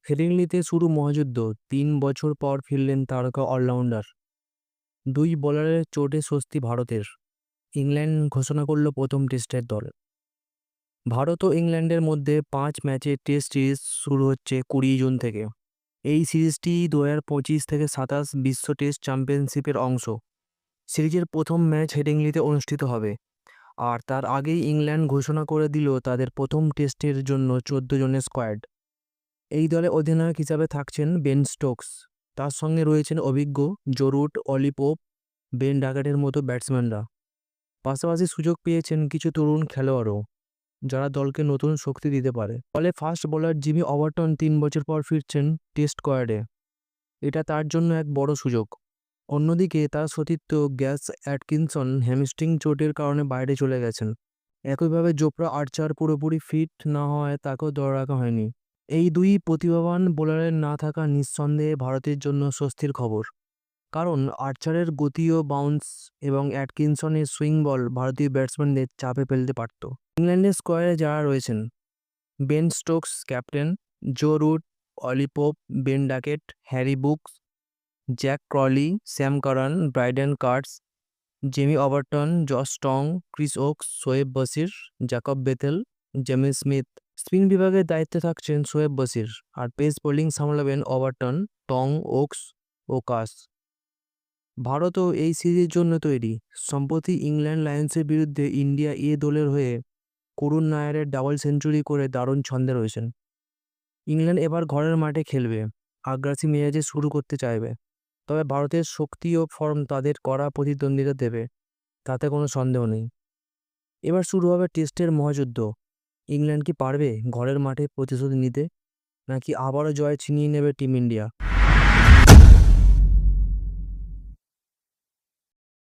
হেডিংলিতে শুরু মহাযুদ্ধ। ৩ বছর পর ফিরলেন তারকা অলরাউন্ডার। দুই বোলারের চোটে স্বস্তি ভারতের। ইংল্যান্ড ঘোষণা করল প্রথম টেস্টের দল। ভারত ও ইংল্যান্ডের মধ্যে 5 ম্যাচের টেস্ট সিরিজ শুরু হচ্ছে 20 জুন থেকে। এই সিরিজটি 2025 থেকে 27 বিশ্ব টেস্ট চ্যাম্পিয়নশিপের অংশ। সিরিজের প্রথম ম্যাচ হেডিংলিতে অনুষ্ঠিত হবে। আর তার আগেই ইংল্যান্ড ঘোষণা করে দিল তাদের প্রথম টেস্টের জন্য 14 জনের স্কোয়াড। এই দলে অধিনায়ক হিসাবে থাকছেন বেন স্টোকস। তার সঙ্গে রয়েছেন অভিজ্ঞ Joe Root, Ollie Pope, Ben ডাকেটের মতো ব্যাটসম্যানরা। পাশাপাশি সুযোগ পেয়েছেন কিছু তরুণ খেলোয়াড়ও, যারা দলকে নতুন শক্তি দিতে পারে। ফলে ফাস্ট বোলার জিমি ওভারটন 3 বছর পর ফিরছেন টেস্ট স্কোয়াডে। এটা তার জন্য এক বড় সুযোগ। অন্যদিকে তার সতীর্থ গ্যাস অ্যাটকিনসন হ্যামস্ট্রিং চোটের কারণে বাইরে চলে গেছেন। একইভাবে জোফরা আর্চার পুরোপুরি ফিট না হওয়ায় তাকেও দলে রাখা হয়নি। এই দুই প্রতিভাবান বোলারের না থাকা নিঃসন্দেহে ভারতের জন্য স্বস্তির খবর। কারণ আর্চারের গতি ও বাউন্স এবং অ্যাটকিনসনের সুইং বল ভারতীয় ব্যাটসম্যানদের চাপে ফেলতে পারত। ইংল্যান্ডের স্কোয়াডে যারা রয়েছেন: Ben Stokes captain, Joe Root, Ollie Pope, Ben Duckett, Harry Brooks, Zak Crawley, Sam Curran, Brydon Carse, Jamie Overton, Josh Tongue, Chris Woakes, Shoaib Bashir, Jacob Bethell, Jamie Smith. Spin বিভাগের দায়িত্বে থাকছেন শোয়েব বশির, আর পেস বোলিং সামলাবেন ওভারটন, টং, ওকস ও Carse. ভারতও এই সিরিজের জন্য তৈরি। সম্প্রতি ইংল্যান্ড লায়ন্সের বিরুদ্ধে ইন্ডিয়া এ দলের হয়ে করুণ নায়ারের ডাবল সেঞ্চুরি করে দারুণ ছন্দে রয়েছেন। ইংল্যান্ড এবার ঘরের মাঠে খেলবে, আগ্রাসী মেজাজে শুরু করতে চাইবে। তবে ভারতের শক্তি ও ফর্ম তাদের কড়া প্রতিদ্বন্দ্বিতা দেবে, তাতে কোনো সন্দেহ নেই। এবার শুরু হবে টেস্টের মহাযুদ্ধ। ইংল্যান্ড কি পারবে ঘরের মাঠে প্রতিশোধ নিতে, নাকি আবারও জয় ছিনিয়ে নেবে টিম ইন্ডিয়া?